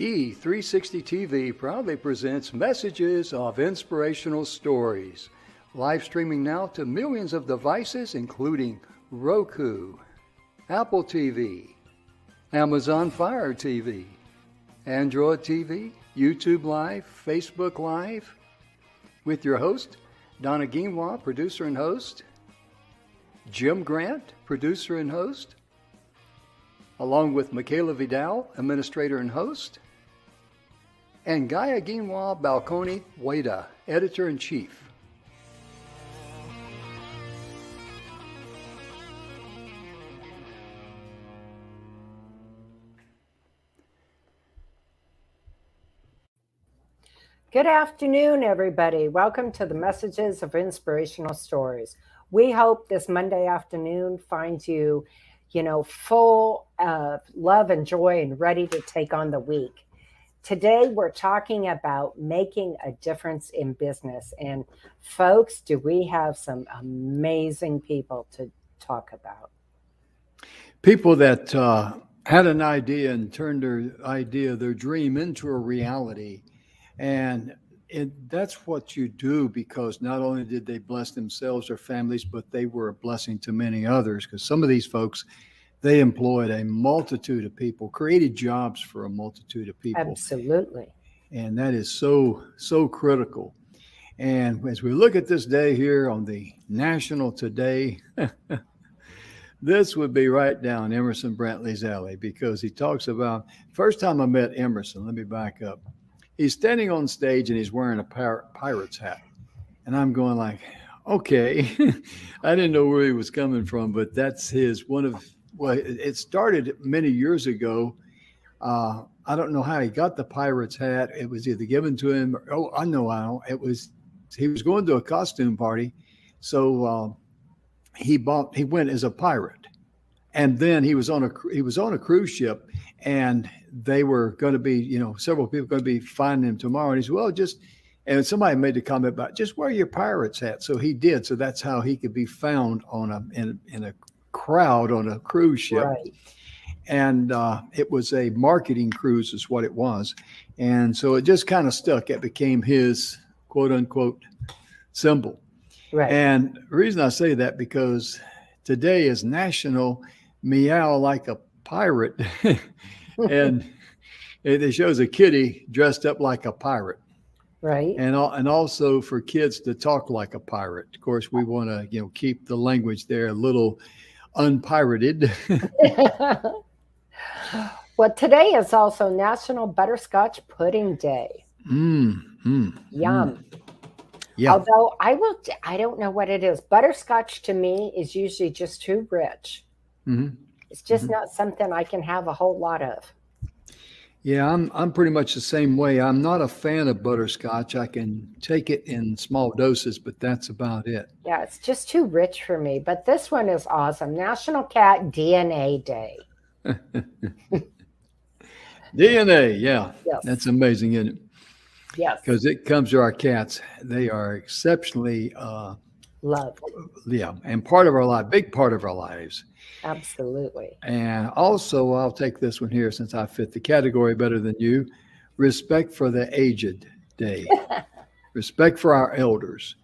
E360 TV proudly presents Messages of Inspirational Stories, live streaming now to millions of devices including Roku, Apple TV, Amazon Fire TV, Android TV, YouTube Live, Facebook Live, with your host, Donna Guinwa, producer and host, Jim Grant, producer and host, along with Michaela Vidal, administrator and host, and Gaia Guinwa Balconi Wada, editor-in-chief. Good afternoon, everybody. Welcome to the Messages of Inspirational Stories. We hope this Monday afternoon finds you, full of love and joy and ready to take on the week. Today, we're talking about making a difference in business. And folks, do we have some amazing people to talk about? People that had an idea and turned their dream into a reality. And that's what you do, because not only did they bless themselves or families, but they were a blessing to many others, because some of these folks, they employed a multitude of people, created jobs for a multitude of people. Absolutely. And that is so critical. And as we look at this day here on the National Today, this would be right down Emerson Brantley's alley, because he talks about, first time I met Emerson, let me back up. He's standing on stage and he's wearing a pirate's hat. And I'm going like, okay, I didn't know where he was coming from, but that's it started many years ago. I don't know how he got the pirate's hat. It was either given to him. I know. He was going to a costume party. So he went as a pirate. And then he was on a cruise ship, and they were going to be, several people going to be finding him tomorrow. And he said, well, and somebody made the comment about just wear your pirate's hat. So he did. So that's how he could be found in a crowd on a cruise ship. Right. And it was a marketing cruise is what it was. And so it just kind of stuck. It became his quote unquote symbol. Right. And the reason I say that, because today is National Meow Like a Pirate. And it shows a kitty dressed up like a pirate. Right. And also for kids to talk like a pirate. Of course, we want to, keep the language there a little unpirated. Well, today is also National Butterscotch Pudding Day. Yum. Yeah. Although I don't know what it is. Butterscotch to me is usually just too rich. Mm-hmm. It's just not something I can have a whole lot of. Yeah, I'm pretty much the same way. I'm not a fan of butterscotch. I can take it in small doses, but that's about it. Yeah, it's just too rich for me. But this one is awesome. National Cat DNA Day. DNA, yeah. Yes. That's amazing, isn't it? Yes. Because it comes to our cats. They are exceptionally loved. Yeah, and part of our life, big part of our lives. Absolutely. And also, I'll take this one here since I fit the category better than you. Respect for the Aged Day. Respect for our elders.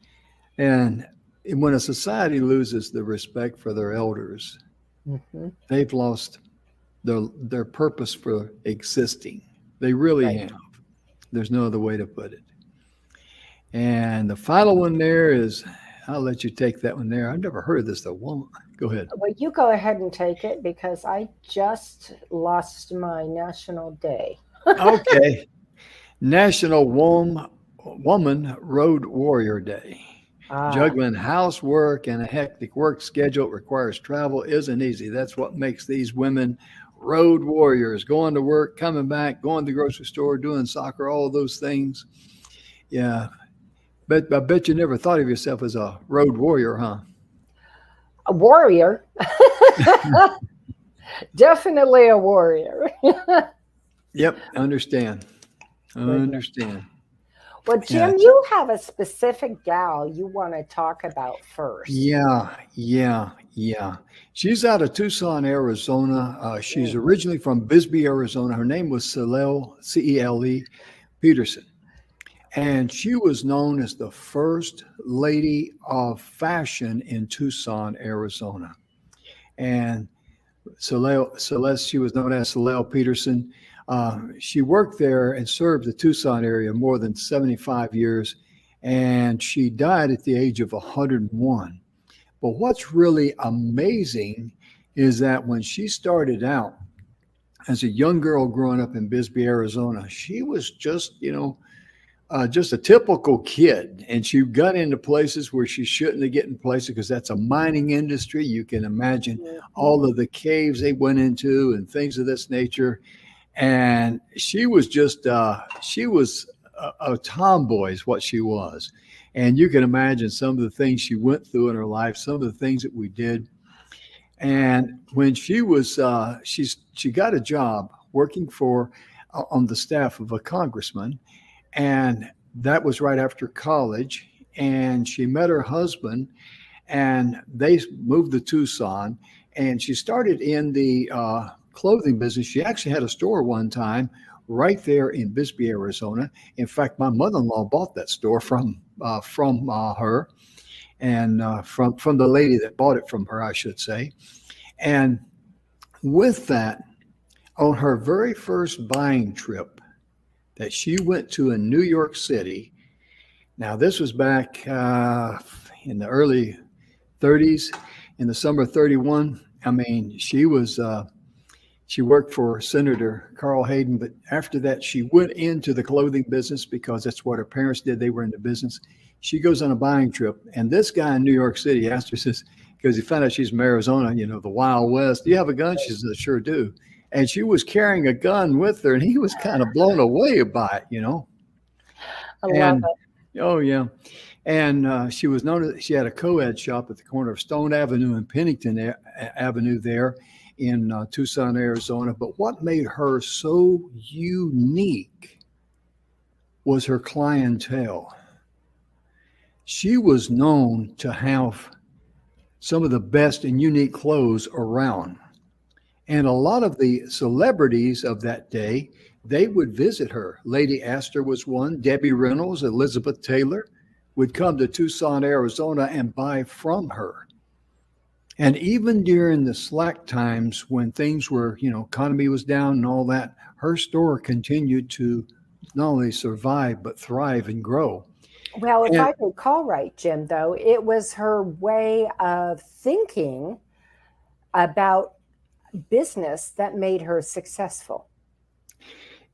And when a society loses the respect for their elders, they've lost their purpose for existing. They really have. There's no other way to put it. And the final one there is, I'll let you take that one there. I've never heard of this though. Go ahead. Well, you go ahead and take it, because I just lost my national day. Okay. National Woman Road Warrior Day. Juggling housework and a hectic work schedule requires travel isn't easy. That's what makes these women road warriors, going to work, coming back, going to the grocery store, doing soccer, all of those things. Yeah. But I bet you never thought of yourself as a road warrior, huh? A warrior. Definitely a warrior. Yep. Understand. Well, Jim, you have a specific gal you want to talk about first. Yeah. Yeah. She's out of Tucson, Arizona. She's originally from Bisbee, Arizona. Her name was Cele, Cele Peterson. And she was known as the first lady of fashion in Tucson, Arizona. And Celeste, she was known as Celeste Peterson. She worked there and served the Tucson area more than 75 years, and she died at the age of 101. But what's really amazing is that when she started out as a young girl growing up in Bisbee, Arizona, she was just a typical kid, and she got into places where she shouldn't have get in places because that's a mining industry. You can imagine all of the caves they went into and things of this nature. And she was a tomboy is what she was. And you can imagine some of the things she went through in her life, some of the things that we did. And when she got a job working on the staff of a congressman, and that was right after college. And she met her husband, and they moved to Tucson. And she started in the clothing business. She actually had a store one time right there in Bisbee, Arizona. In fact, my mother-in-law bought that store from her, and from the lady that bought it from her, I should say. And with that, on her very first buying trip that she went to in New York City, now this was back in the early 30s, in the summer of 31. I mean, she worked for Senator Carl Hayden, but after that, she went into the clothing business because that's what her parents did. They were in the business. She goes on a buying trip, and this guy in New York City asked her, says, because he found out she's from Arizona, the Wild West. Do you have a gun? She says, I sure do. And she was carrying a gun with her, and he was kind of blown away by it. I love it. Oh, yeah. And she was known as, she had a co-ed shop at the corner of Stone Avenue and Pennington Avenue there in Tucson, Arizona. But what made her so unique was her clientele. She was known to have some of the best and unique clothes around. And a lot of the celebrities of that day, they would visit her. Lady Astor was one. Debbie Reynolds, Elizabeth Taylor would come to Tucson, Arizona and buy from her. And even during the slack times when things were, economy was down and all that, her store continued to not only survive, but thrive and grow. Well, if And I recall right, Jim, though, it was her way of thinking about business that made her successful.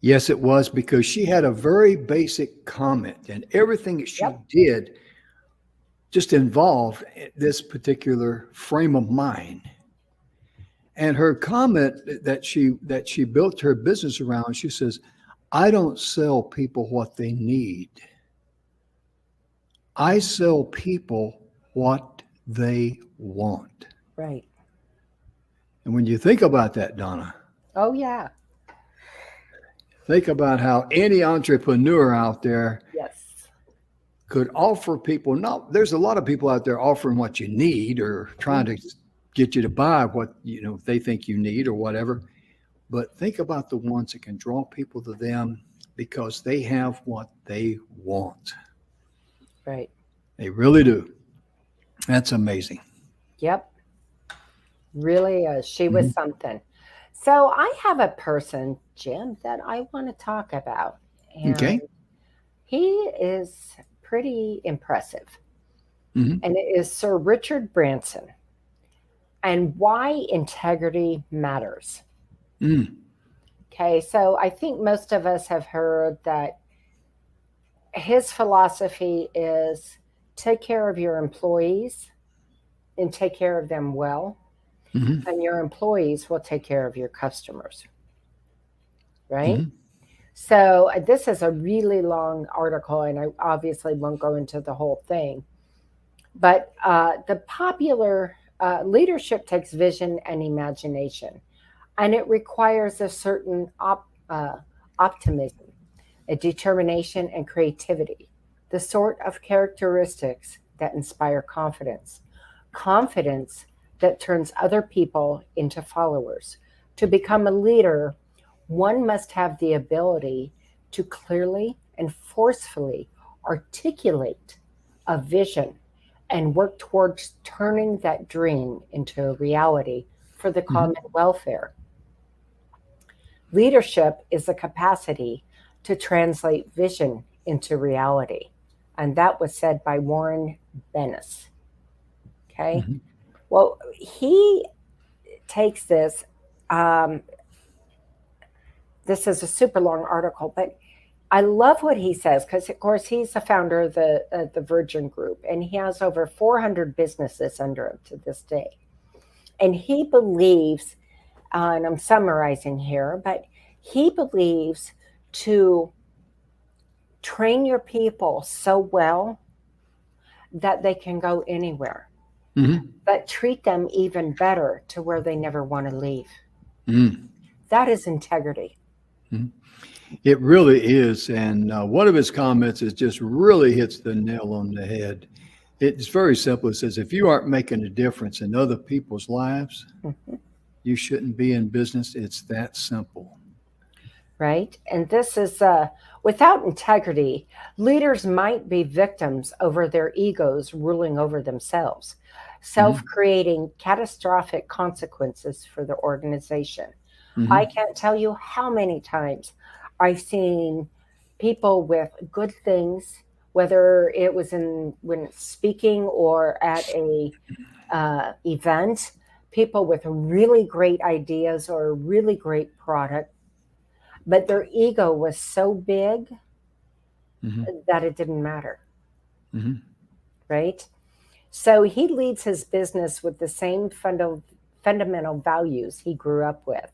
yes, it was, because she had a very basic comment, and everything that she Yep. did just involved this particular frame of mind. And her comment that she built her business around, she says, I don't sell people what they need. I sell people what they want. Right. And when you think about that, Donna, Oh, yeah. think about how any entrepreneur out there Yes. could offer people, there's a lot of people out there offering what you need or trying to get you to buy what they think you need or whatever. But think about the ones that can draw people to them because they have what they want. Right. They really do. That's amazing. Yep. Really is. She was something. So I have a person, Jim, that I want to talk about. And Okay. he is pretty impressive. Mhm. And it is Sir Richard Branson and why integrity matters. Mm. Okay. So I think most of us have heard that his philosophy is take care of your employees and take care of them well, Mhm. and your employees will take care of your customers. Right? Mhm. So this is a really long article, and I obviously won't go into the whole thing. But the popular leadership takes vision and imagination, and it requires a certain optimism, a determination, and creativity, the sort of characteristics that inspire confidence. Confidence that turns other people into followers. To become a leader, one must have the ability to clearly and forcefully articulate a vision and work towards turning that dream into a reality for the common welfare. Leadership is the capacity to translate vision into reality. And that was said by Warren Bennis. Okay. Well, he takes this. This is a super long article, but I love what he says because, of course, he's the founder of the Virgin Group, and he has over 400 businesses under him to this day. And he believes, and I'm summarizing here, but he believes to train your people so well that they can go anywhere, but treat them even better to where they never want to leave. That is integrity. It really is. And one of his comments is just really hits the nail on the head. It's very simple. It says, if you aren't making a difference in other people's lives, you shouldn't be in business. It's that simple. Right. And this is without integrity, leaders might be victims over their egos ruling over themselves, self-creating catastrophic consequences for the organization. I can't tell you how many times I've seen people with good things, whether it was when speaking or at a event, people with really great ideas or a really great product, but their ego was so big that it didn't matter. Right? So he leads his business with the same fundamental values he grew up with.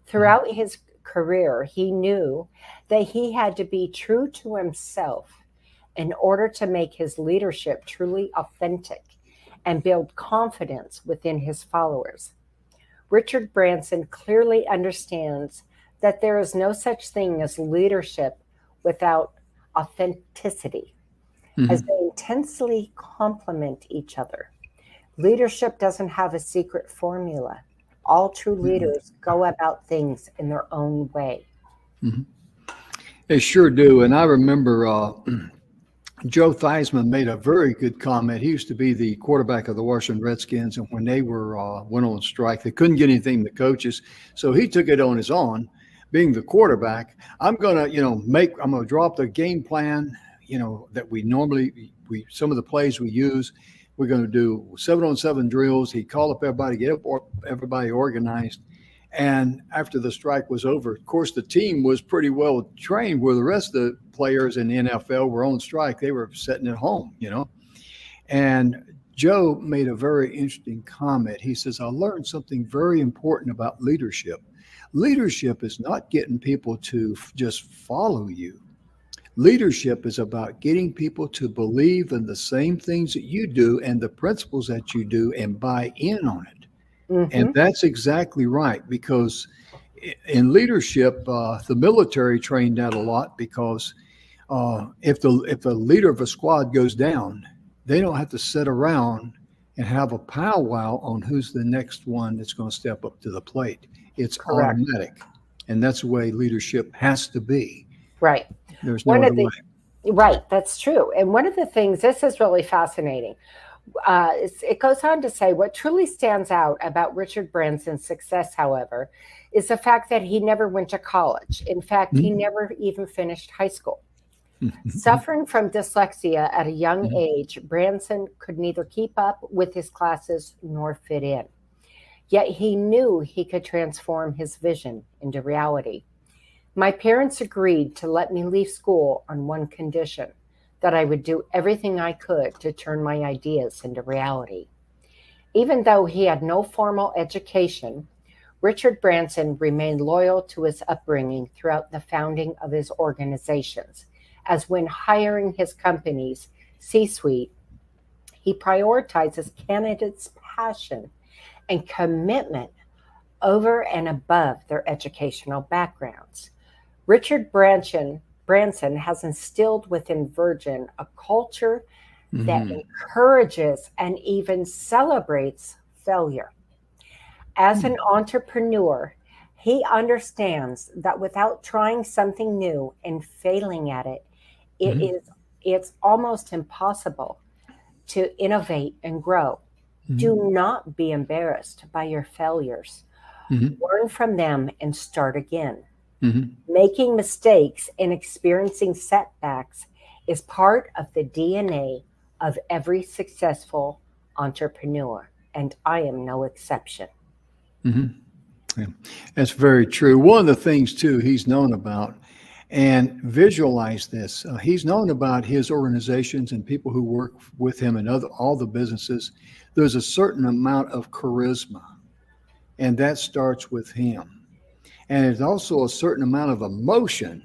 Throughout his career, he knew that he had to be true to himself in order to make his leadership truly authentic and build confidence within his followers. Richard Branson clearly understands that there is no such thing as leadership without authenticity, as they intensely complement each other. Leadership doesn't have a secret formula. All true leaders go about things in their own way. They sure do. And I remember Joe Theismann made a very good comment. He used to be the quarterback of the Washington Redskins. And when they went on strike, they couldn't get anything to coaches. So he took it on his own, being the quarterback. I'm going to draw up the game plan, that we normally, some of the plays we use. We're going to do 7-on-7 drills. He'd call up everybody, get everybody organized. And after the strike was over, of course, the team was pretty well trained where the rest of the players in the NFL were on strike. They were sitting at home, And Joe made a very interesting comment. He says, I learned something very important about leadership. Leadership is not getting people to just follow you. Leadership is about getting people to believe in the same things that you do and the principles that you do and buy in on it. And that's exactly right, because in leadership, the military trained that a lot, because if the leader of a squad goes down, they don't have to sit around and have a powwow on who's the next one that's going to step up to the plate. It's Correct. automatic. And that's the way leadership has to be. Right. There's no other way. Right, that's true. And one of the things, this is really fascinating. It goes on to say, what truly stands out about Richard Branson's success, however, is the fact that he never went to college. In fact, he never even finished high school. Suffering from dyslexia at a young age, Branson could neither keep up with his classes nor fit in. Yet he knew he could transform his vision into reality. My parents agreed to let me leave school on one condition, that I would do everything I could to turn my ideas into reality. Even though he had no formal education, Richard Branson remained loyal to his upbringing throughout the founding of his organizations, as when hiring his company's C-suite, he prioritizes candidates' passion and commitment over and above their educational backgrounds. Richard Branson has instilled within Virgin a culture that encourages and even celebrates failure. As an entrepreneur, he understands that without trying something new and failing at it, Mhm. it's almost impossible to innovate and grow. Mhm. Do not be embarrassed by your failures. Mhm. Learn from them and start again. Mhm. Making mistakes and experiencing setbacks is part of the DNA of every successful entrepreneur, and I am no exception. Mhm. Yeah, that's very true. One of the things too he's known about, and visualize this. He's known about his organizations and people who work with him and all the businesses. There's a certain amount of charisma, and that starts with him. And there's also a certain amount of emotion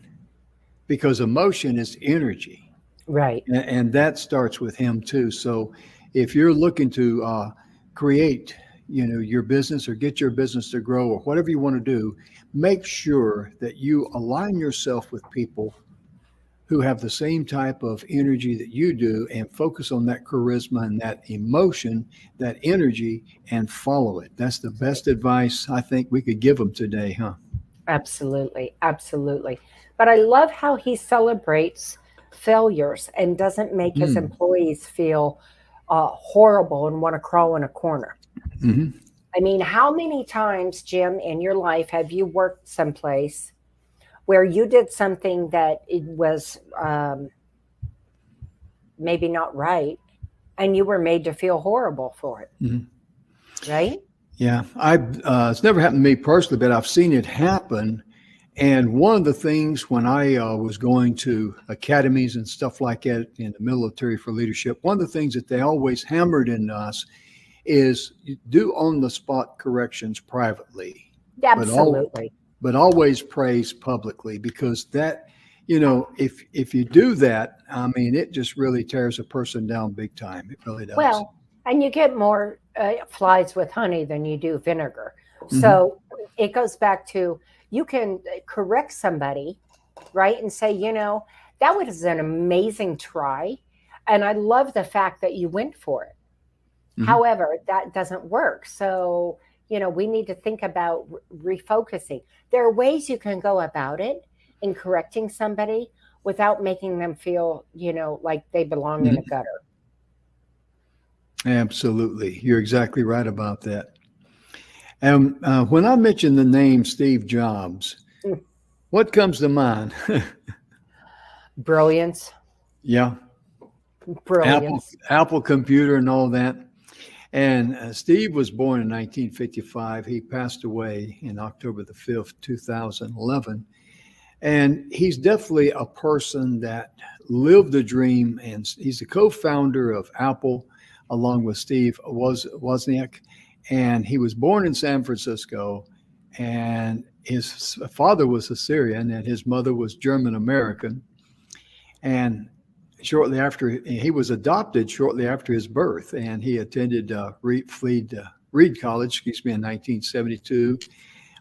because emotion is energy, Right. and that starts with him too. So if you're looking to create, your business or get your business to grow or whatever you want to do, make sure that you align yourself with people who have the same type of energy that you do and focus on that charisma and that emotion, that energy, and follow it. That's the best advice I think we could give them today, huh? Absolutely. Absolutely. But I love how he celebrates failures and doesn't make his Mm. employees feel horrible and want to crawl in a corner. Hmm. I mean, how many times, Jim, in your life have you worked someplace where you did something that it was maybe not right and you were made to feel horrible for it, Hmm. right? Yeah, it's never happened to me personally, but I've seen it happen. And one of the things when I was going to academies and stuff like that in the military for leadership, one of the things that they always hammered in us is you do on the spot corrections privately, but all Absolutely. but always praise publicly because that, if you do that, I mean, it just really tears a person down big time. It really does. Well, and you get more flies with honey than you do vinegar. Hmm. So it goes back to you can correct somebody, right? And say, that was an amazing try. And I love the fact that you went for it. Hmm. However, that doesn't work. So, we need to think about refocusing. There are ways you can go about it in correcting somebody without making them feel, like they belong in a Hmm. gutter. Absolutely, you're exactly right about that. And when I mention the name Steve Jobs, Mm, what comes to mind? brilliance, Yeah, Apple, brilliance. Apple computer and all that. And Steve was born in 1955. He passed away in October the 5th, 2011. And he's definitely a person that lived the dream. And he's the co-founder of Apple, along with Steve Wozniak. And he was born in San Francisco. And his father was a Syrian, and his mother was German American. And shortly after he was adopted, shortly after his birth, and he attended Reed College, excuse me, in 1972.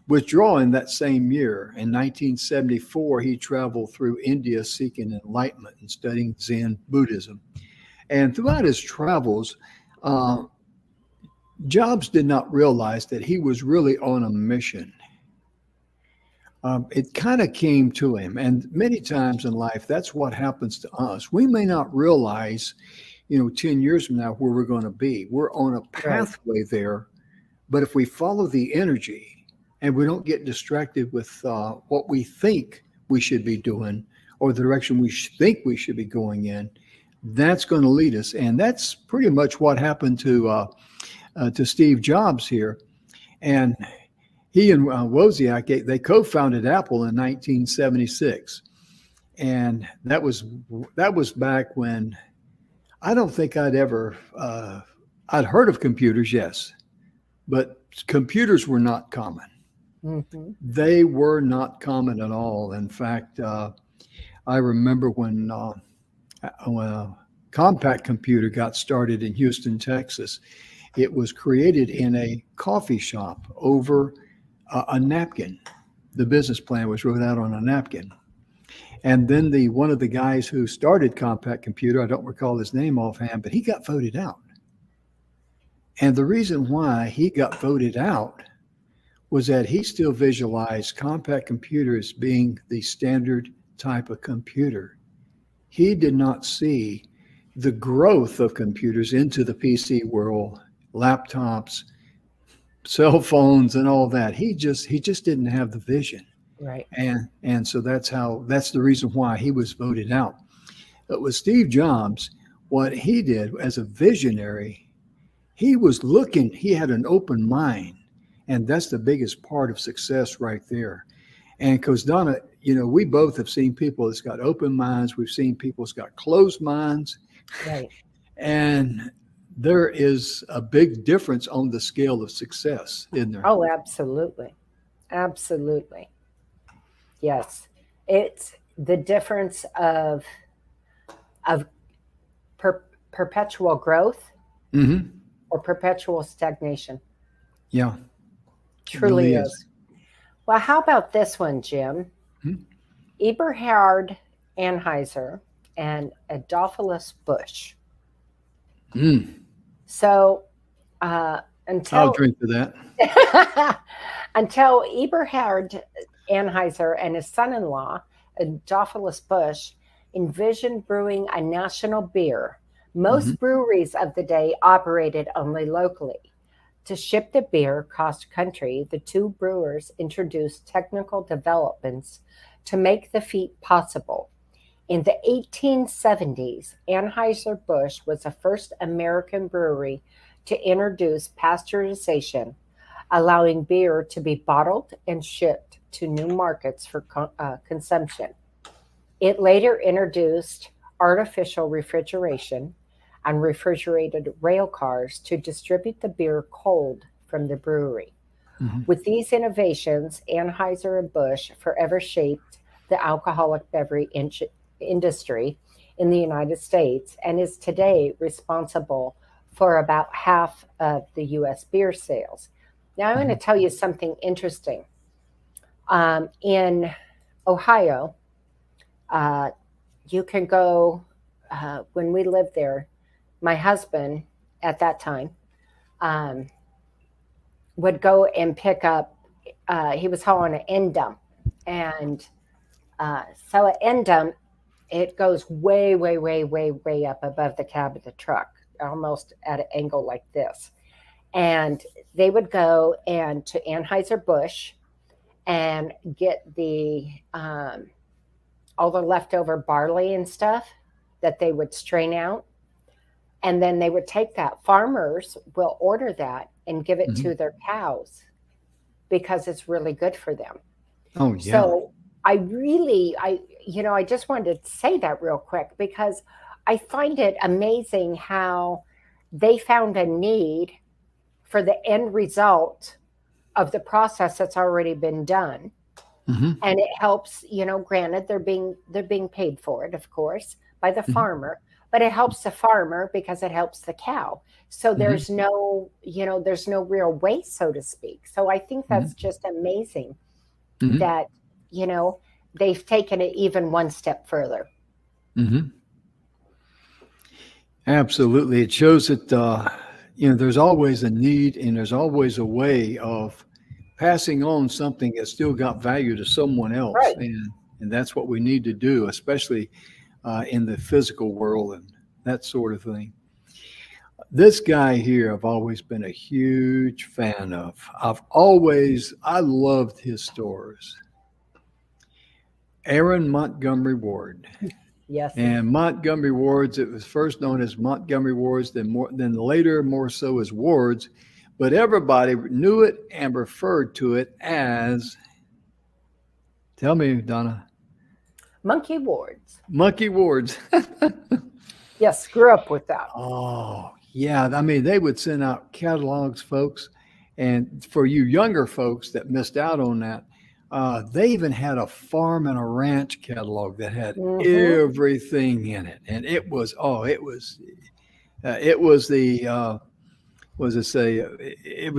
Withdrawing that same year, in 1974, he traveled through India seeking enlightenment and studying Zen Buddhism. And throughout his travels, uh, Jobs did not realize that he was really on a mission. It kind of came to him. And many times in life, that's what happens to us. We may not realize, 10 years from now where we're going to be. We're on a Right. pathway there. But if we follow the energy and we don't get distracted with what we think we should be doing or the direction we think we should be going in, that's going to lead us. And that's pretty much what happened to Steve Jobs here. And he and Wozniak, they co-founded Apple in 1976, and that was back when I don't think I'd heard of computers, yes, but computers were not common. Hmm. They were not common at all. In fact, I remember when a compact computer got started in Houston, Texas. It was created in a coffee shop over a napkin. The business plan was wrote out on a napkin. And then the one of the guys who started Compact Computer, I don't recall his name offhand, but he got voted out. And the reason why he got voted out was that he still visualized compact computers being the standard type of computer. He did not see the growth of computers into the PC world, laptops, cell phones, and all that. He just didn't have the vision. Right. And so that's the reason why he was voted out. But with Steve Jobs, what he did as a visionary, he had an open mind. And that's the biggest part of success right there. And because Donna, we both have seen people that's got open minds. We've seen people that's got closed minds. Right. And there is a big difference on the scale of success, isn't there? Oh, absolutely. Absolutely. Yes. It's the difference of perpetual growth Mm-hmm. or perpetual stagnation. Yeah. Truly really is. Well, how about this one, Jim? Hmm? Eberhard Anheuser and Adolphus Busch. Mm. So I'll until drink to that. until Eberhard Anheuser and his son-in-law Adolphus Busch envisioned brewing a national beer, most Mm-hmm. breweries of the day operated only locally. To ship the beer cross country, the two brewers introduced technical developments to make the feat possible. In the 1870s, Anheuser-Busch was the first American brewery to introduce pasteurization, allowing beer to be bottled and shipped to new markets for consumption. It later introduced artificial refrigeration and refrigerated rail cars to distribute the beer cold from the brewery. Mm-hmm. With these innovations, Anheuser-Busch forever shaped the alcoholic beverage industry in the United States and is today responsible for about half of the U.S. beer sales. Now, I'm going to Mm-hmm. tell you something interesting. In Ohio, uh, you can go, when we lived there, my husband at that time um, would go and pick up, he was hauling an end dump. And so an end dump, it goes way, way, way, way, way up above the cab of the truck, almost at an angle like this. And they would go and to Anheuser-Busch and get all the leftover barley and stuff that they would strain out. And then they would take that. Farmers will order that and give it Mm-hmm. to their cows because it's really good for them. Oh, yeah. So I just wanted to say that real quick because I find it amazing how they found a need for the end result of the process that's already been done. Mm-hmm. And it helps, granted they're being paid for it, of course, by the Mm-hmm. farmer, but it helps the farmer because it helps the cow. So Mm-hmm. there's no real waste, so to speak. So I think Mm-hmm. that's just amazing Mm-hmm. that, they've taken it even one step further. Mm-hmm. Absolutely. It shows that, there's always a need and there's always a way of passing on something that's still got value to someone else. Right. And that's what we need to do, especially in the physical world and that sort of thing. This guy here, I've always been a huge fan of. I loved his stores. Aaron Montgomery Ward. Yes. And Montgomery Wards, it was first known as Montgomery Wards, then later more so as Wards, but everybody knew it and referred to it as, tell me, Donna. Monkey Wards. Monkey Wards. Yes, grew up with that. Oh, yeah. I mean, they would send out catalogs, folks. And for you younger folks that missed out on that, they even had a farm and a ranch catalog that had everything in it. And it was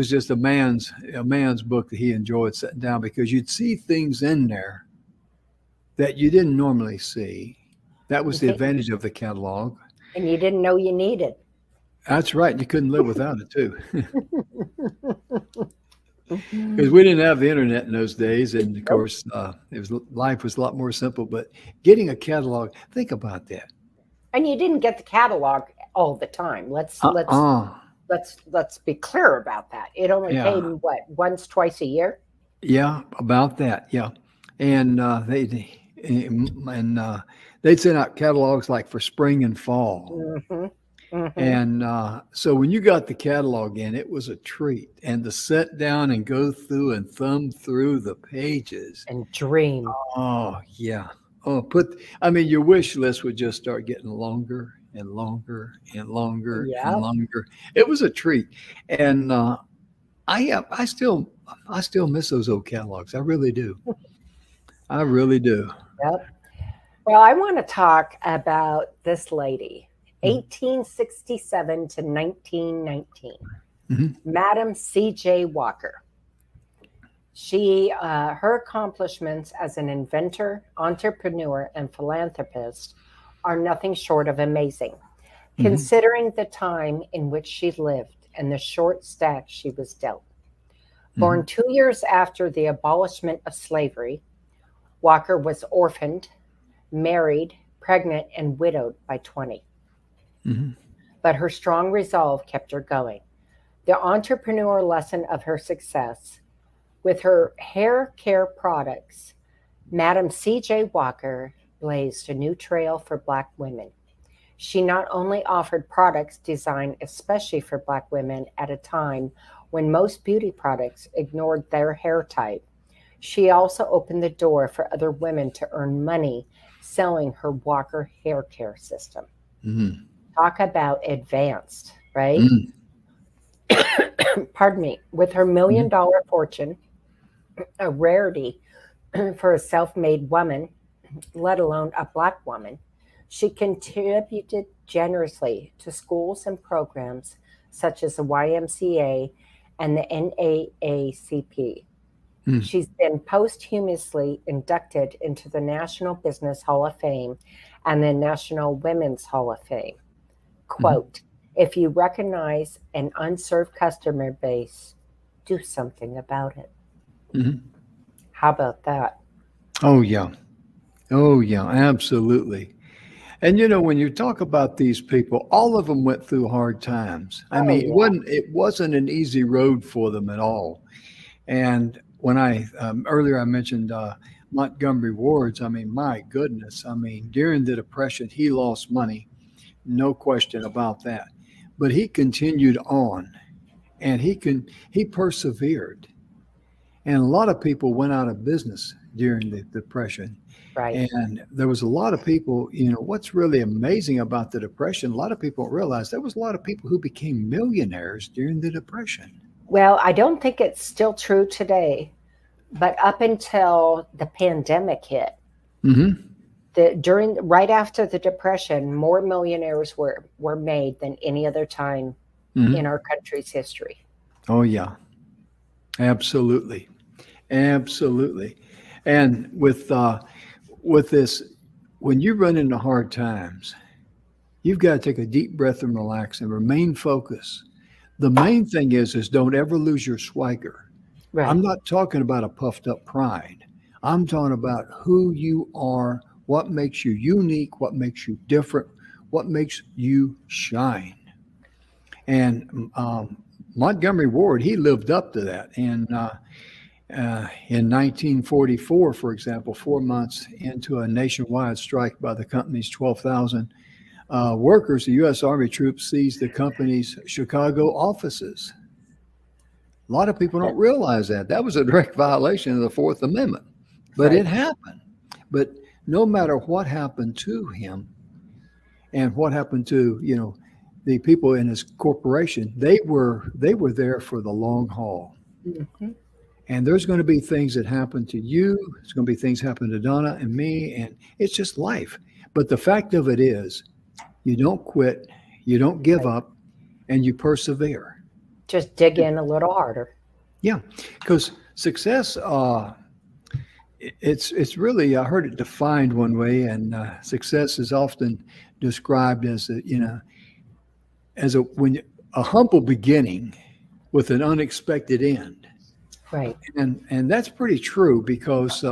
just a man's book that he enjoyed sitting down because you'd see things in there that you didn't normally see. That was the advantage of the catalog. And you didn't know you needed. That's right. You couldn't live without it too, because we didn't have the internet in those days, and of Nope. course, life was a lot more simple. But getting a catalog, think about that. And you didn't get the catalog all the time. Uh-uh. Let's be clear about that. It only Yeah. came what, once, twice a year? Yeah, about that. Yeah, and they'd send out catalogs like for spring and fall. Hmm. Hmm. And so when you got the catalog in, it was a treat. And to sit down and go through and thumb through the pages. And dream. Oh, yeah. Oh, your wish list would just start getting longer and longer and longer and Yeah. longer. It was a treat. And I still miss those old catalogs. I really do. I really do. Yep. Well, I want to talk about this lady, Mhm. 1867 to 1919, Mhm. Madam C.J. Walker. Her accomplishments as an inventor, entrepreneur, and philanthropist are nothing short of amazing, Mhm. considering the time in which she lived and the short stack she was dealt. Born Mhm. 2 years after the abolishment of slavery, Walker was orphaned, married, pregnant, and widowed by 20. Mhm. But her strong resolve kept her going. The entrepreneur lesson of her success with her hair care products, Madam C.J. Walker blazed a new trail for Black women. She not only offered products designed especially for Black women at a time when most beauty products ignored their hair type, she also opened the door for other women to earn money selling her Walker hair care system. Mhm. Talk about advanced, right? Mhm. Pardon me. With her Mhm. $1 million fortune, a rarity for a self made woman, let alone a Black woman, she contributed generously to schools and programs such as the YMCA and the NAACP. Mhm. She's been posthumously inducted into the National Business Hall of Fame and the National Women's Hall of Fame. Mhm. Quote, if you recognize an unserved customer base, do something about it. Mhm. How about that? Oh, yeah. Oh, yeah, absolutely. And when you talk about these people, all of them went through hard times. I Oh, mean, yeah. it wasn't an easy road for them at all. And when I earlier I mentioned Montgomery Ward's, I mean, my goodness, I mean, during the Depression, he lost money, no question about that. But he continued on, and he persevered. And a lot of people went out of business during the Depression. Right. And there was a lot of people, what's really amazing about the Depression, a lot of people don't realize there was a lot of people who became millionaires during the Depression. Well, I don't think it's still true today, but up until the pandemic hit, Hmm. during right after the Depression, more millionaires were made than any other time in Hmm. our country's history. Oh, yeah, absolutely. Absolutely. And with this, when you run into hard times, you've got to take a deep breath and relax and remain focused. The main thing is don't ever lose your swagger. Right. I'm not talking about a puffed up pride. I'm talking about who you are, what makes you unique, what makes you different, what makes you shine. And Montgomery Ward, he lived up to that. And in 1944, for example, 4 months into a nationwide strike by the company's 12,000 workers, the U.S. Army troops seized the company's Chicago offices. A lot of people don't realize that. That was a direct violation of the Fourth Amendment, but it Right. happened. But no matter what happened to him and what happened to, the people in his corporation, they were there for the long haul. Mhm. And there's going to be things that happen to you. There's going to be things happen to Donna and me, and it's just life. But the fact of it is, you don't quit, you don't give Right. up, and you persevere. Just dig in a little harder. Yeah, because success, it's really, I heard it defined one way, and success is often described as a humble beginning with an unexpected end. Right. And that's pretty true because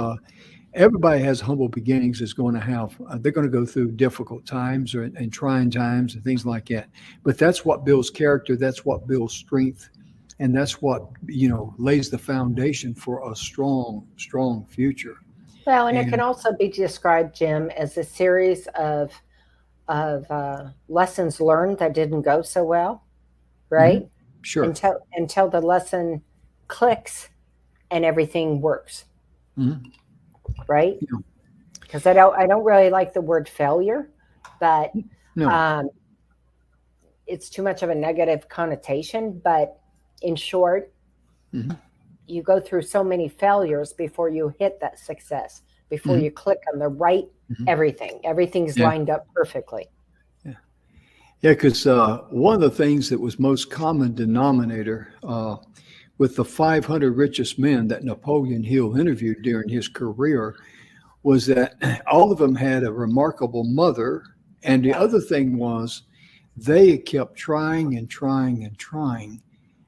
everybody has humble beginnings is going to have, they're going to go through difficult times and trying times and things like that. But that's what builds character. That's what builds strength. And that's what, lays the foundation for a strong, strong future. Well, and it can also be described, Jim, as a series of lessons learned that didn't go so well, right? Mm-hmm. Sure. Until the lesson clicks and everything works, Mm-hmm. right? Because I don't really like the word failure, but No. It's too much of a negative connotation. But in short, Mm-hmm. you go through so many failures before you hit that success, before Mm-hmm. you click on the right everything. Everything's lined up perfectly. Yeah, because one of the things that was most common denominator with the 500 richest men that Napoleon Hill interviewed during his career was that all of them had a remarkable mother. And the other thing was they kept trying and trying and trying.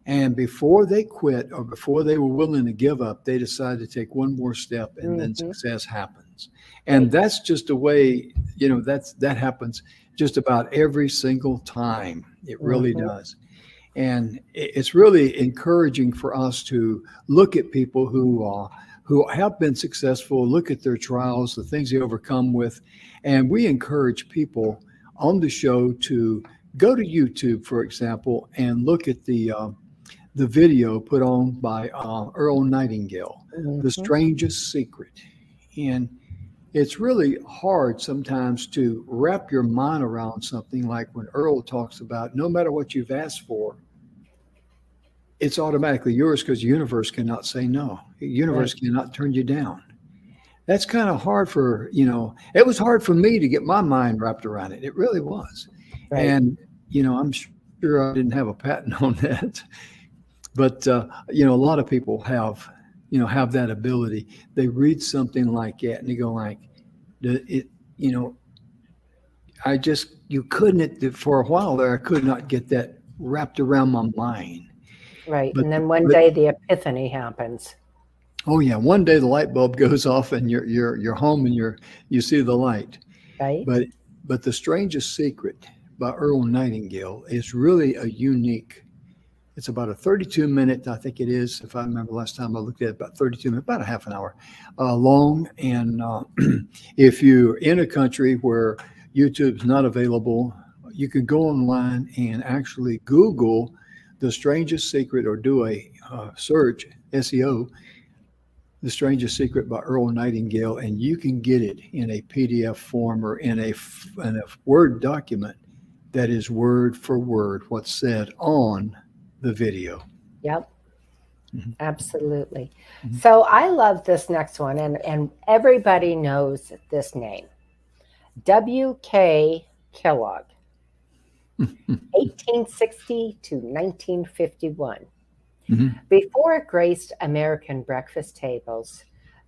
And before they quit or before they were willing to give up, they decided to take one more step and then success happens. And that's just the way, that happens just about every single time. It really does. And it's really encouraging for us to look at people who have been successful, look at their trials, the things they overcome with. And we encourage people on the show to go to YouTube, for example, and look at the video put on by Earl Nightingale, The Strangest Secret. And it's really hard sometimes to wrap your mind around something like when Earl talks about no matter what you've asked for, it's automatically yours because the universe cannot say no. The universe cannot turn you down. That's kind of hard it was hard for me to get my mind wrapped around it. It really was. Right. And, I'm sure I didn't have a patent on that. But, a lot of people have that ability. They read something like that and they go like, you couldn't, for a while there, I could not get that wrapped around my mind. Right. And then one day the epiphany happens. Oh yeah. One day the light bulb goes off and you're home and you see the light. Right. But The Strangest Secret by Earl Nightingale is really a unique. It's about a 32-minute, I think it is, if I remember last time I looked at it, about 32 minutes, about a half an hour long. And if you're in a country where YouTube's not available, you can go online and actually Google The Strangest Secret or do a search, SEO, The Strangest Secret by Earl Nightingale, and you can get it in a PDF form or in a Word document that is word for word what's said on the video. Yep. Absolutely. So I love this next one, and everybody knows this name. W.K. Kellogg, 1860 to 1951. Before it graced American breakfast tables,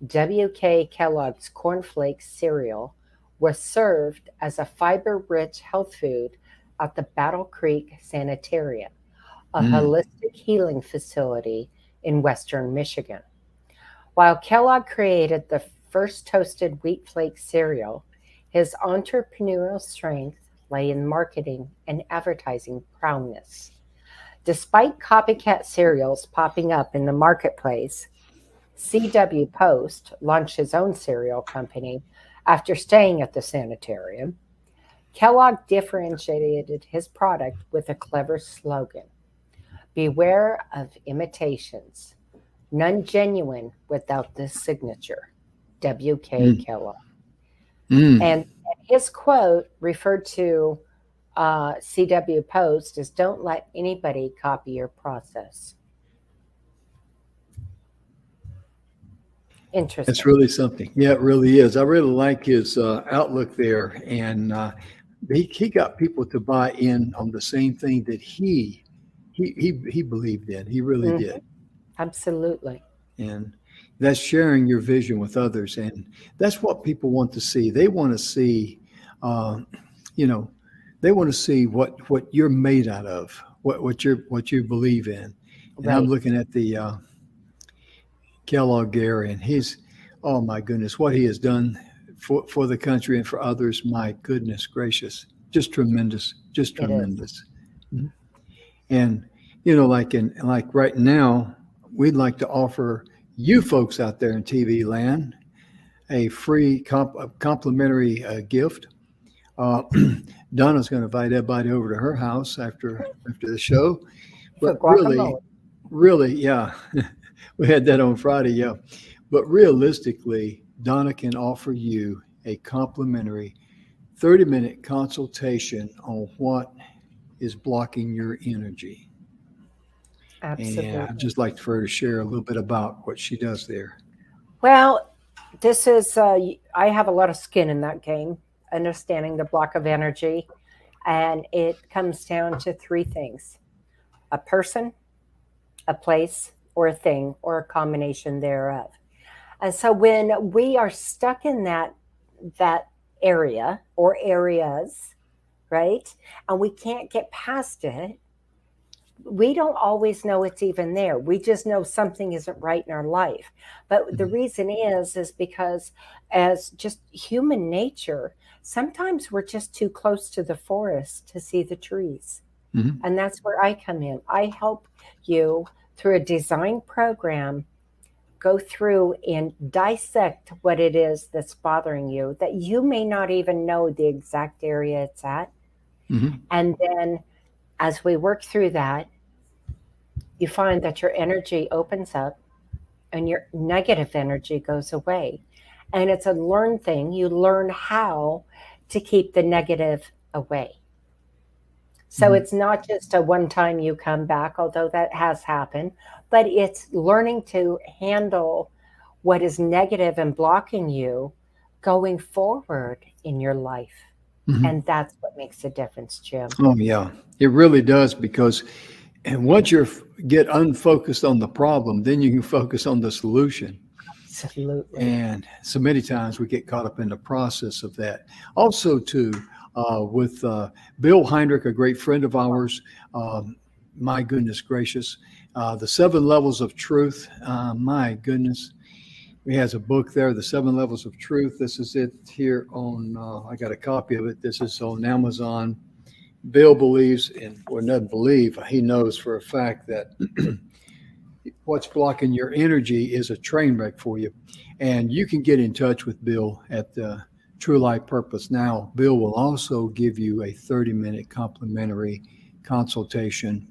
W.K. Kellogg's cornflakes cereal was served as a fiber-rich health food at the Battle Creek Sanitarium, a holistic healing facility in Western Michigan. While Kellogg created the first toasted wheat flake cereal, his entrepreneurial strength lay in marketing and advertising prowess. Despite copycat cereals popping up in the marketplace, C.W. Post launched his own cereal company after staying at the sanitarium. Kellogg differentiated his product with a clever slogan: "Beware of imitations, none genuine without this signature, W.K. Kellogg." And his quote referred to C.W. Post as, "Don't let anybody copy your process." Interesting. That's really something. Yeah, it really is. I really like his outlook there. And he got people to buy in on the same thing that he believed in. He really did. Absolutely. And that's sharing your vision with others. And that's what people want to see. They want to see, they want to see what you're made out of, what you believe in. And I'm Right. looking at the Kellogg Gary, and he's, oh my goodness, what he has done for the country and for others. My goodness gracious, just tremendous, just It is. tremendous. Mhm. And like right now, we'd like to offer you folks out there in TV land a free complimentary gift. Uh, Donna's going to invite everybody over to her house after the show. For But really, guacamole. really, yeah, we had that on Friday, yeah. But realistically, Donna can offer you a complimentary 30-minute consultation on what is blocking your energy. And I'd Absolutely. just like for her to share a little bit about what she does there. Well, this is, I have a lot of skin in that game, understanding the block of energy. And it comes down to three things: a person, a place, or a thing, or a combination thereof. And so when we are stuck in that area or areas, right, and we can't get past it, we don't always know it's even there. We just know something isn't right in our life. But the Mhm. reason is because as just human nature, sometimes we're just too close to the forest to see the trees. Mhm. And that's where I come in. I help you through a design program go through and dissect what it is that's bothering you that you may not even know the exact area it's at. Mhm. And then as we work through that, you find that your energy opens up and your negative energy goes away. And it's a learned thing. You learn how to keep the negative away. So Mhm. it's not just a one time you come back, although that has happened, but it's learning to handle what is negative and blocking you going forward in your life. Mhm. And that's what makes a difference, Jim. Oh yeah, it really does because and once you get unfocused on the problem, then you can focus on the solution. Absolutely. And so many times we get caught up in the process of that. Also, too, with Bill Heinrich, a great friend of ours, um, my goodness gracious, the seven levels of truth. My goodness, he has a book there, the seven levels of truth. This is it here on. I got a copy of it. This is on Amazon. Bill believes, and or doesn't believe, he knows for a fact that what's blocking your energy is a train wreck for you. And you can get in touch with Bill at True Life Purpose Now. Bill will also give you a 30-minute complimentary consultation.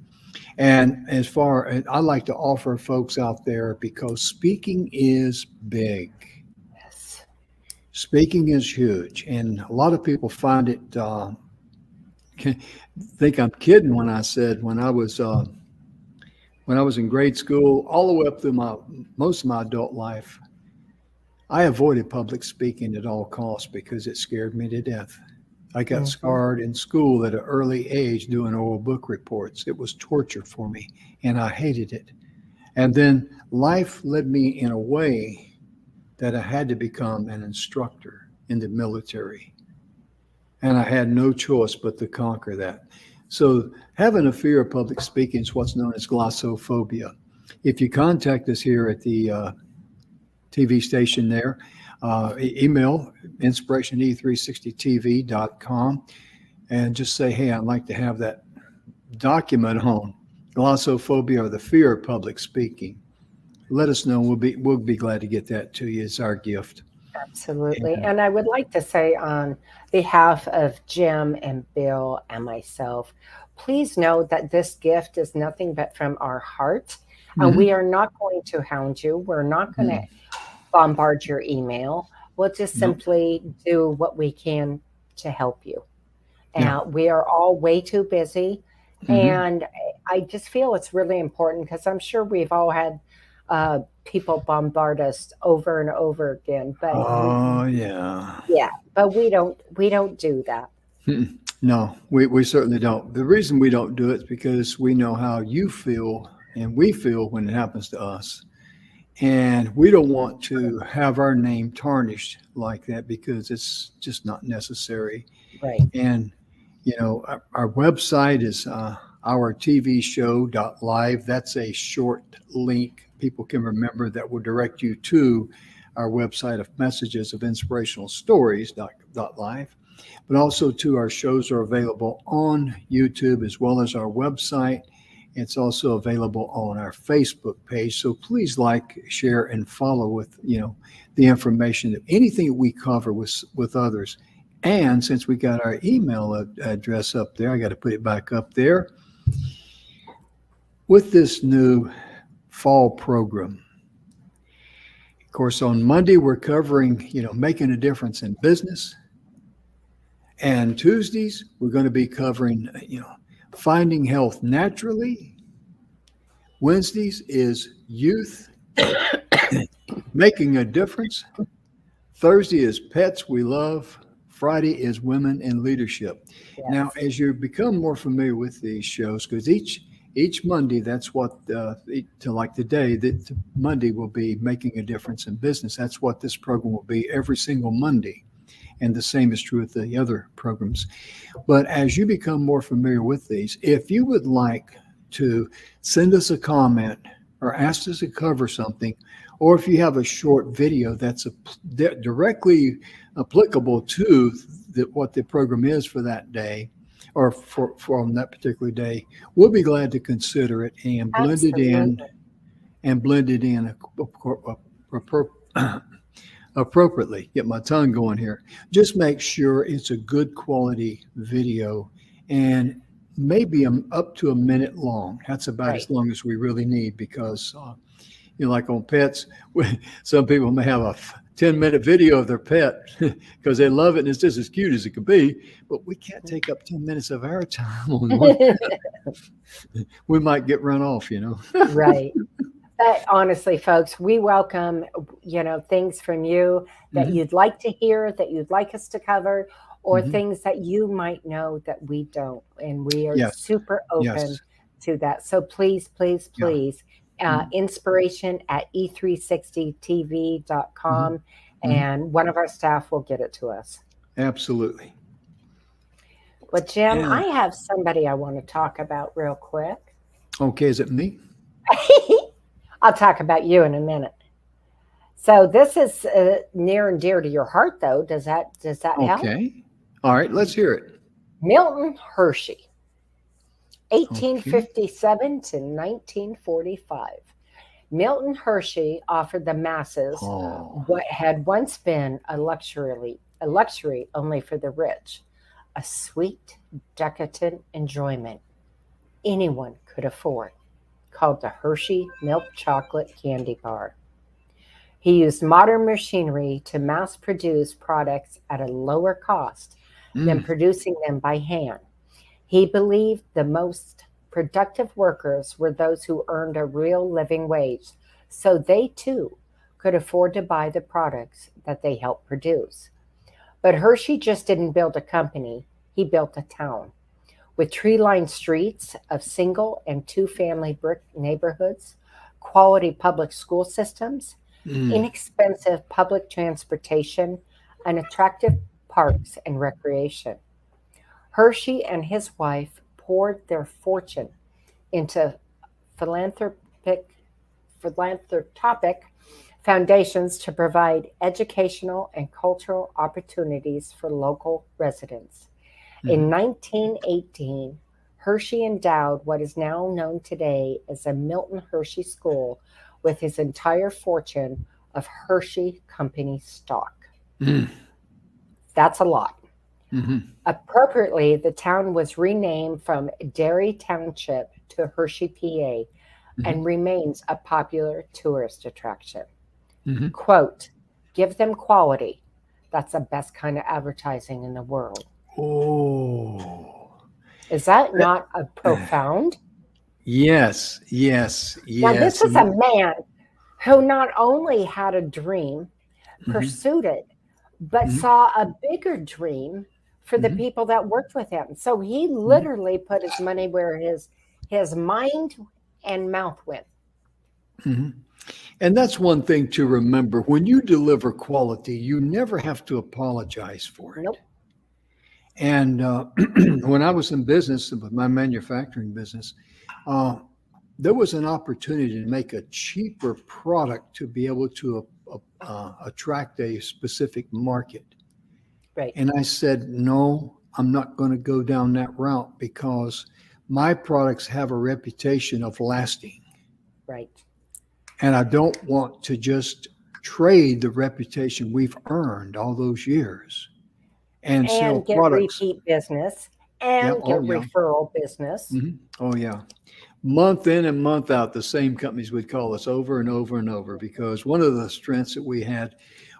And as far as I like to offer folks out there, because speaking is big, Yes. speaking is huge. And a lot of people find it, think I'm kidding when I said when I was in grade school, all the way up through my most of my adult life, I avoided public speaking at all costs because it scared me to death. I got Hmm. scarred in school at an early age doing oral book reports. It was torture for me, and I hated it. And then life led me in a way that I had to become an instructor in the military. And I had no choice but to conquer that. So, having a fear of public speaking is what's known as glossophobia. If you contact us here at the TV station there, email inspiratione360tv.com and just say, hey, I'd like to have that document on glossophobia or the fear of public speaking. Let us know. We'll be glad to get that to you. It's our gift. Absolutely. And And I would like to say, on behalf of Jim and Bill and myself, please know that this gift is nothing but from our heart. And we mhm, are not going to hound you. We're not going to mhm, bombard your email. We'll just no, simply do what we can to help you. yeah, And we are all way too busy. mhm. And I just feel it's really important because I'm sure we've all had people bombard us over and over again. But Oh yeah. yeah, but we don't do that. Mm-mm. No, we certainly don't. The reason we don't do it is because we know how you feel and we feel when it happens to us. And we don't want to have our name tarnished like that because it's just not necessary. Right. And, Our website is our TV show.live. That's a short link people can remember that will direct you to our website of messages of inspirational stories.live. But also to our shows are available on YouTube as well as our website. It's also available on our Facebook page. So please like, share, and follow with, the information that anything that we cover with others. And since we got our email address up there, I got to put it back up there. With this new fall program, of course, on Monday, we're covering, making a difference in business. And Tuesdays, we're going to be covering, finding health naturally. Wednesdays is youth, making a difference. Thursday is pets we love. Friday is women in leadership. Yes. Now, as you become more familiar with these shows, because each Monday, that's what, like today, that Monday will be making a difference in business. That's what this program will be every single Monday. And the same is true with the other programs. But as you become more familiar with these, if you would like to send us a comment or ask us to cover something, or if you have a short video that's directly applicable to what the program is for that day or for on that particular day, we'll be glad to consider it and blend it in appropriately. Get my tongue going here. Just make sure it's a good quality video and maybe up to a minute long. That's about as long as we really need because, like on pets, some people may have a 10-minute video of their pet because they love it and it's just as cute as it could be, but we can't take up 10 minutes of our time on one pet. We might get run off, Right. But honestly, folks, we welcome, things from you that you'd like to hear, that you'd like us to cover, or things that you might know that we don't. And we are super open to that. So please, please, please, inspiration at e360tv.com, and one of our staff will get it to us. Absolutely. Well, Jim, I have somebody I want to talk about real quick. Okay, is it me? I'll talk about you in a minute. So this is near and dear to your heart, though. Does that help? Okay. All right, let's hear it. Milton Hershey, 1857 to 1945. Milton Hershey offered the masses what had once been a luxury only for the rich, a sweet, decadent enjoyment anyone could afford, called the Hershey Milk Chocolate Candy Bar. He used modern machinery to mass produce products at a lower cost than producing them by hand. He believed the most productive workers were those who earned a real living wage, so they too could afford to buy the products that they helped produce. But Hershey just didn't build a company, he built a town. With tree-lined streets of single and two-family brick neighborhoods, quality public school systems, inexpensive public transportation, and attractive parks and recreation. Hershey and his wife poured their fortune into philanthropic foundations to provide educational and cultural opportunities for local residents. In 1918, Hershey endowed what is now known today as a Milton Hershey School with his entire fortune of Hershey Company stock. That's a lot. Appropriately, the town was renamed from Derry Township to Hershey, PA, and remains a popular tourist attraction. Quote, give them quality. That's the best kind of advertising in the world. Oh. Is that not a profound? Yes. Now, this is a man who not only had a dream, pursued it, but saw a bigger dream for the people that worked with him. So he literally put his money where his mind and mouth went. And that's one thing to remember. When you deliver quality, you never have to apologize for it. Nope. And when I was in business, with my manufacturing business, uh, there was an opportunity to make a cheaper product to be able to attract a specific market. Right. And I said, no, I'm not going to go down that route because my products have a reputation of lasting. Right. And I don't want to just trade the reputation we've earned all those years and sell And get products. repeat business Yep. and Oh, get yeah. referral business. Oh, yeah. Month in and month out, the same companies would call us over and over and over because one of the strengths that we had,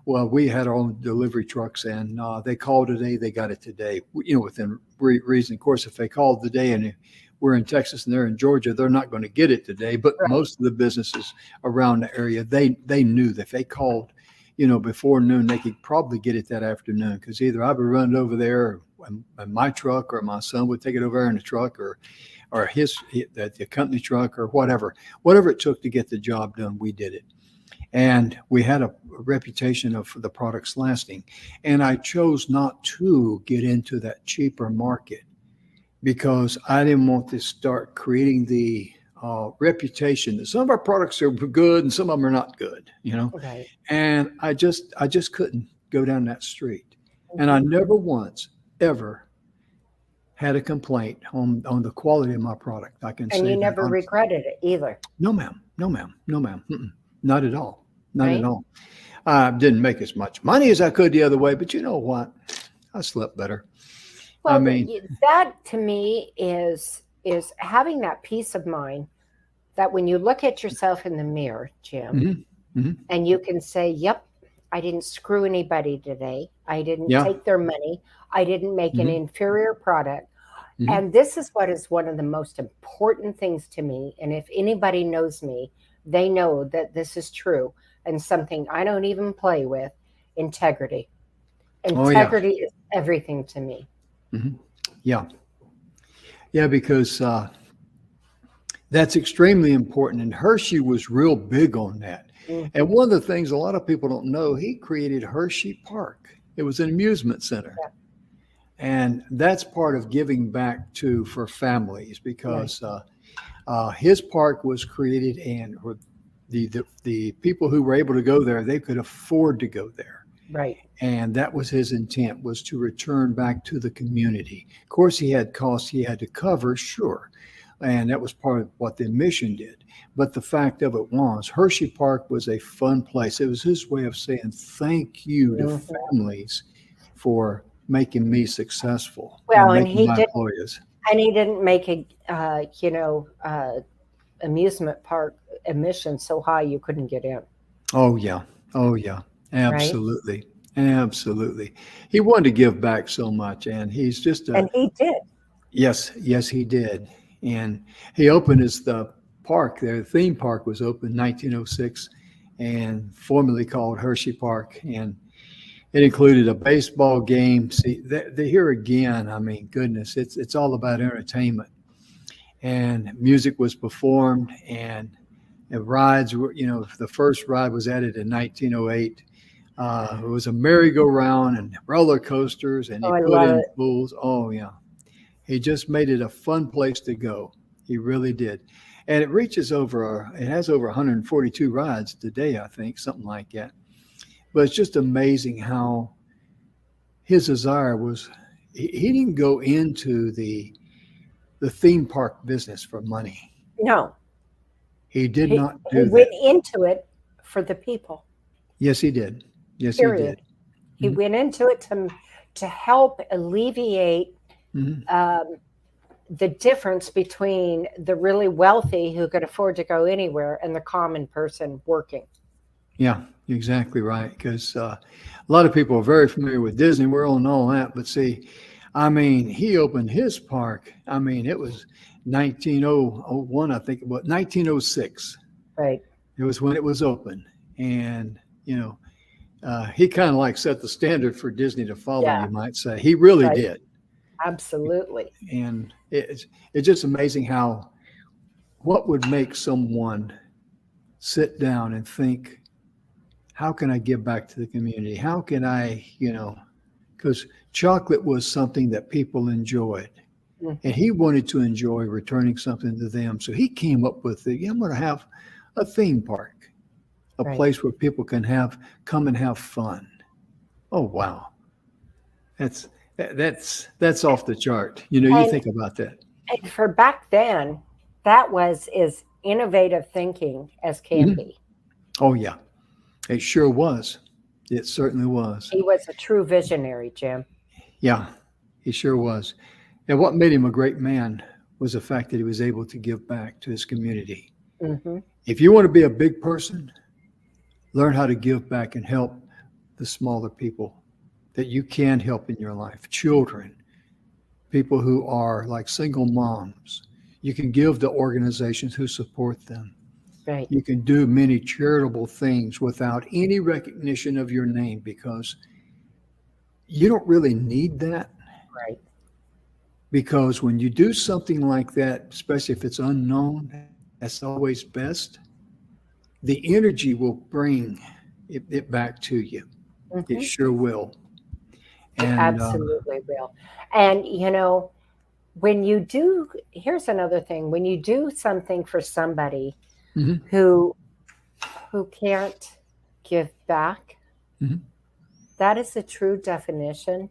well, we had our own delivery trucks, and they called today, they got it today, within reason. Of course, if they called today and we're in Texas and they're in Georgia, they're not going to get it today. But Right. most of the businesses around the area, they knew that if they called, before noon, they could probably get it that afternoon because either I would run it over there in my truck, or my son would take it over there in the truck, or the company truck, or whatever it took to get the job done, we did it. And we had a reputation of the products lasting. And I chose not to get into that cheaper market because I didn't want to start creating the reputation that some of our products are good and some of them are not good, Right. And I just couldn't go down that street. And I never once ever had a complaint on the quality of my product. I can say And you that never honestly. regretted it either. No, ma'am. No, ma'am. No, ma'am. Not at all. Not Right. at all. I didn't make as much money as I could the other way, but you know what? I slept better. I Well, mean, that to me is having that peace of mind that when you look at yourself in the mirror, Jim, mhm, mhm. and you can say, "Yep, I didn't screw anybody today. I didn't Yeah. take their money. I didn't make an Mhm, inferior product." mhm. And this is what is one of the most important things to me. And if anybody knows me, they know that this is true and something I don't even play with: integrity. Oh, yeah. Integrity is everything to me. Mhm. Yeah. Yeah, because that's extremely important. And Hershey was real big on that. And Mhm. one of the things a lot of people don't know, he created Hershey Park. It was an amusement center. Yeah, And that's part of giving back for families right, because his park was created, and the people who were able to go there, they could afford to go there. right. And that was his intent, was to return back to the community. Of course, he had costs he had to cover, sure. And that was part of what the mission did. But the fact of it was, Hershey Park was a fun place. It was his way of saying thank you to Mhm. families for making me successful and Well, making my employees. he didn't make a amusement park admission so high you couldn't get in, Oh, yeah. Oh, yeah. right? Absolutely. Absolutely. He wanted to give back so much. And he's just And he did. yes, he did. And he opened the park there. The theme park was opened in 1906 and formerly called Hershey Park. And it included a baseball game. See, here again, I mean, goodness, it's all about entertainment. And music was performed, and rides were, the first ride was added in 1908. It was a merry-go-round and roller coasters, and he Oh, I put love in it. pools. Oh, yeah. He just made it a fun place to go. He really did. And it has over 142 rides today, I think, something like that. But it's just amazing how his desire was, he didn't go into the theme park business for money. No, He did not he do went that. into it for the people. Yes, he did. Yes, he Period. did. He Mhm, went into it to help alleviate mhm. um, the difference between the really wealthy who could afford to go anywhere and the common person working. Yeah, you're exactly right. Because a lot of people are very familiar with Disney World and all that. But see, I mean, he opened his park. I mean, it was 1901, I think it was 1906. Right. It was when it was open. And, he kind of like set the standard for Disney to follow, Yeah. you might say. He really Right. did. Absolutely. And it's just amazing what would make someone sit down and think, how can I give back to the community? How can I, because chocolate was something that people enjoyed. And he wanted to enjoy returning something to them. So he came up with I'm going to have a theme park, a place where people can come and have fun. Oh, wow. That's off the chart. You think about that. And for back then, that was as innovative thinking as can be. Oh, yeah. It sure was. It certainly was. He was a true visionary, Jim. Yeah, he sure was. And what made him a great man was the fact that he was able to give back to his community. If you want to be a big person, learn how to give back and help the smaller people that you can help in your life. Children, people who are like single moms. You can give to organizations who support them. Right. You can do many charitable things without any recognition of your name because you don't really need that. Right. Because when you do something like that, especially if it's unknown, that's always best. The energy will bring it back to you. It sure will. And, absolutely will. And, when you do, here's another thing. When you do something for somebody who can't give back, that is the true definition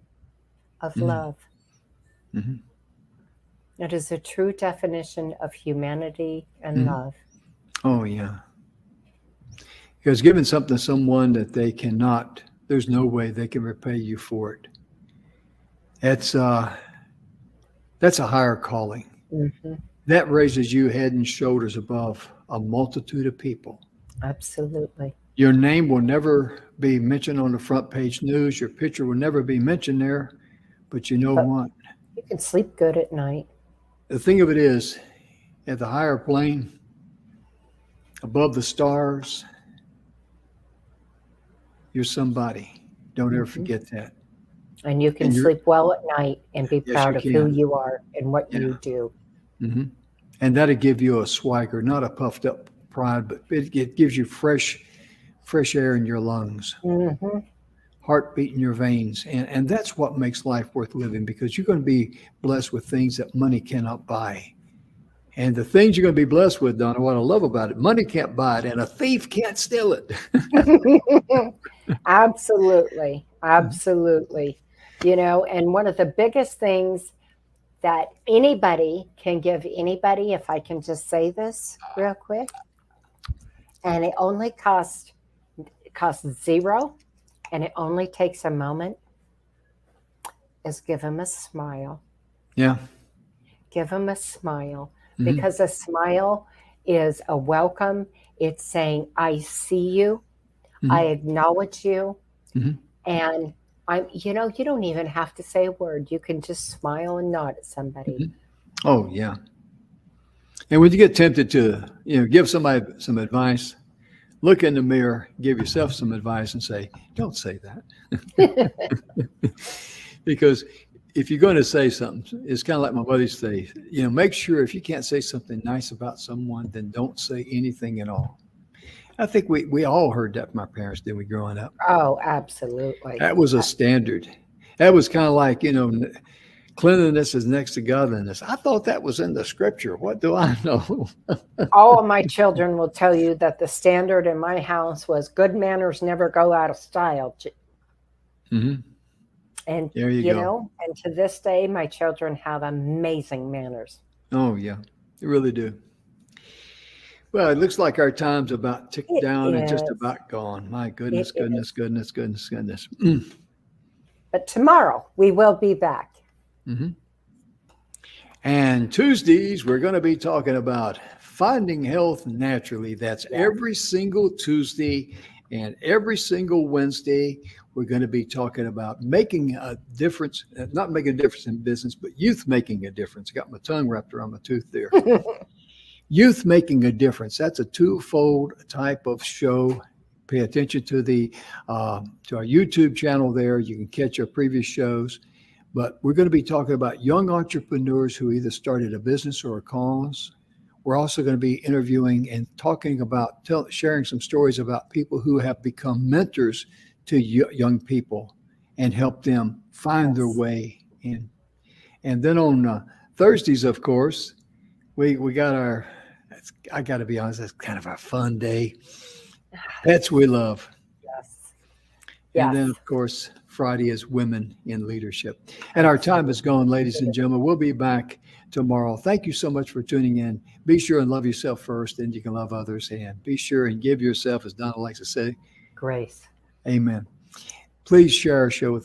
of love. It is a true definition of humanity and love. Oh, yeah. Because giving something to someone that they cannot, there's no way they can repay you for it. That's a higher calling. That raises you head and shoulders above a multitude of people. Absolutely. Your name will never be mentioned on the front page news. Your picture will never be mentioned there. But you know what? You can sleep good at night. The thing of it is, at the higher plane, above the stars, you're somebody. Don't ever forget that. And you can sleep well at night and be proud of who you are and what you do. And that'll give you a swagger, not a puffed up pride, but it gives you fresh air in your lungs, heartbeat in your veins. And that's what makes life worth living, because you're going to be blessed with things that money cannot buy. And the things you're going to be blessed with, Donna, what I love about it, money can't buy it and a thief can't steal it. Absolutely. Absolutely. And one of the biggest things that anybody can give anybody, if I can just say this real quick, and it only costs zero, and it only takes a moment, is give them a smile. Yeah. Give them a smile, because a smile is a welcome. It's saying, I see you, I acknowledge you, and you don't even have to say a word. You can just smile and nod at somebody. Oh, yeah. And when you get tempted to, give somebody some advice, look in the mirror, give yourself some advice and say, don't say that. Because if you're going to say something, it's kind of like my mother used to say, make sure if you can't say something nice about someone, then don't say anything at all. I think we all heard that from our parents, didn't we, growing up? Oh, absolutely. That was a standard. That was kind of like, cleanliness is next to godliness. I thought that was in the scripture. What do I know? All of my children will tell you that the standard in my house was good manners never go out of style. And there you go. And to this day, my children have amazing manners. Oh, yeah, they really do. Well, it looks like our time's about ticked down and just about gone. My goodness. But tomorrow we will be back. And Tuesdays, we're going to be talking about finding health naturally. That's every single Tuesday and every single Wednesday. We're going to be talking about making a difference, not making a difference in business, but youth making a difference. Got my tongue wrapped around my tooth there. Youth making a difference. That's a twofold type of show. Pay attention to to our YouTube channel there. You can catch our previous shows. But we're going to be talking about young entrepreneurs who either started a business or a cause. We're also going to be interviewing and talking about, sharing some stories about people who have become mentors to young people and help them find their Yes. way in. And then on Thursdays, of course, we got our, I got to be honest, that's kind of our fun day. Pets we love. Yes. And then, Yes. of course, Friday is Women in Leadership. And our time is gone, ladies and gentlemen. We'll be back tomorrow. Thank you so much for tuning in. Be sure and love yourself first, and you can love others. And be sure and give yourself, as Donna likes to say, Grace. amen. Please share our show with